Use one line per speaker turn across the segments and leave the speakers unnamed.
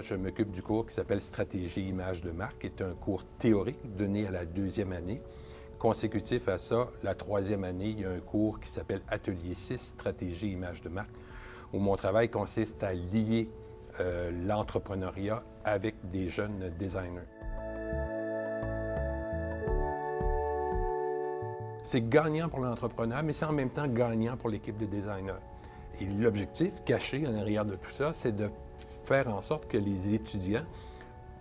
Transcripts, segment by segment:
je m'occupe du cours qui s'appelle Stratégie image de marque, qui est un cours théorique donné à la 2e année. Consécutif à ça, la 3e année, il y a un cours qui s'appelle Atelier 6, Stratégie image de marque, où mon travail consiste à lier l'entrepreneuriat avec des jeunes designers. C'est gagnant pour l'entrepreneur, mais c'est en même temps gagnant pour l'équipe de designers. Et l'objectif caché en arrière de tout ça, c'est de faire en sorte que les étudiants,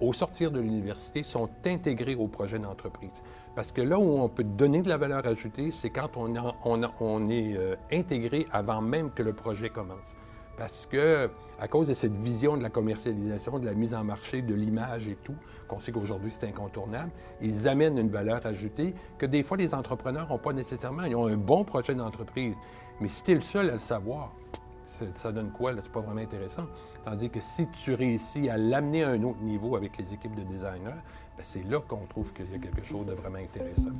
au sortir de l'université, sont intégrés au projet d'entreprise. Parce que là où on peut donner de la valeur ajoutée, c'est quand on est intégré avant même que le projet commence. Parce que, à cause de cette vision de la commercialisation, de la mise en marché, de l'image et tout, qu'on sait qu'aujourd'hui c'est incontournable, ils amènent une valeur ajoutée que des fois les entrepreneurs n'ont pas nécessairement. Ils ont un bon projet d'entreprise, mais si tu es le seul à le savoir, ça donne quoi? C'est pas vraiment intéressant. Tandis que si tu réussis à l'amener à un autre niveau avec les équipes de designers, bien, c'est là qu'on trouve qu'il y a quelque chose de vraiment intéressant.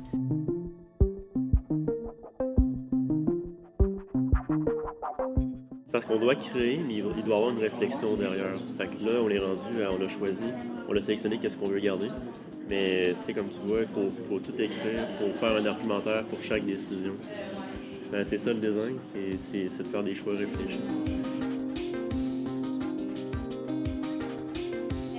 Parce qu'on doit créer, mais il doit y avoir une réflexion derrière. Fait que là, on est rendu, on a choisi, on a sélectionné qu'est-ce qu'on veut garder. Mais comme tu vois, il faut tout écrire, il faut faire un argumentaire pour chaque décision. C'est ça le design, c'est de faire des choix réfléchis.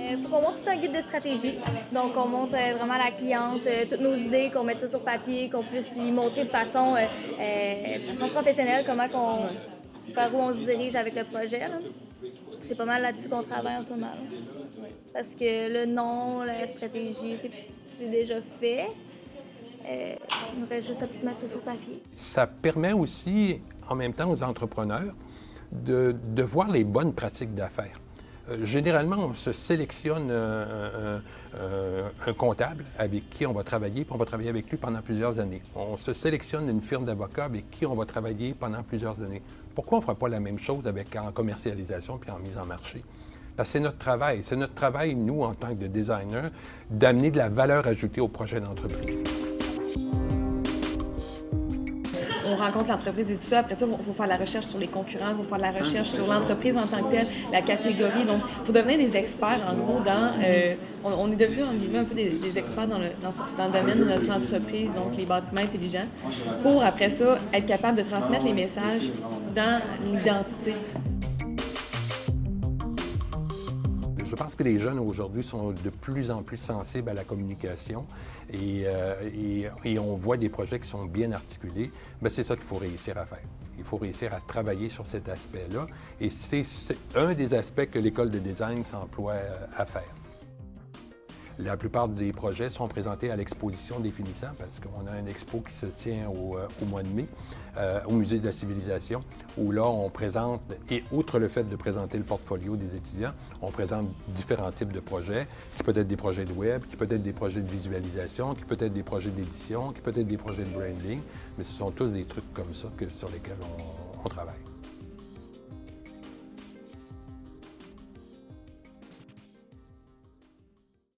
Il faut qu'on monte tout un guide de stratégie. Donc, on montre vraiment à la cliente toutes nos idées, qu'on mette ça sur papier, qu'on puisse lui montrer de façon professionnelle vers où on se dirige avec le projet. Là. C'est pas mal là-dessus qu'on travaille en ce moment. Là. Parce que le nom, la stratégie, c'est déjà fait. On fait juste à tout mettre ça sur papier.
Ça permet aussi, en même temps, aux entrepreneurs de voir les bonnes pratiques d'affaires. Généralement, on se sélectionne un comptable avec qui on va travailler, puis on va travailler avec lui pendant plusieurs années. On se sélectionne une firme d'avocats avec qui on va travailler pendant plusieurs années. Pourquoi on ne fera pas la même chose en commercialisation puis en mise en marché? Parce que c'est notre travail. C'est notre travail, nous, en tant que designers, d'amener de la valeur ajoutée au projet d'entreprise.
On rencontre l'entreprise et tout ça. Après ça, il faut faire la recherche sur les concurrents, il faut faire la recherche sur l'entreprise en tant que telle, la catégorie. Donc, il faut devenir des experts, en gros, on est devenus, un peu des experts dans le domaine de notre entreprise, donc les bâtiments intelligents, pour, après ça, être capable de transmettre les messages dans l'identité.
Je pense que les jeunes aujourd'hui sont de plus en plus sensibles à la communication et on voit des projets qui sont bien articulés. Bien, c'est ça qu'il faut réussir à faire. Il faut réussir à travailler sur cet aspect-là et c'est un des aspects que l'école de design s'emploie à faire. La plupart des projets sont présentés à l'exposition des finissants parce qu'on a une expo qui se tient au mois de mai au Musée de la Civilisation où là, on présente, et outre le fait de présenter le portfolio des étudiants, on présente différents types de projets, qui peut être des projets de web, qui peut être des projets de visualisation, qui peut être des projets d'édition, qui peut être des projets de branding, mais ce sont tous des trucs comme ça sur lesquels on travaille.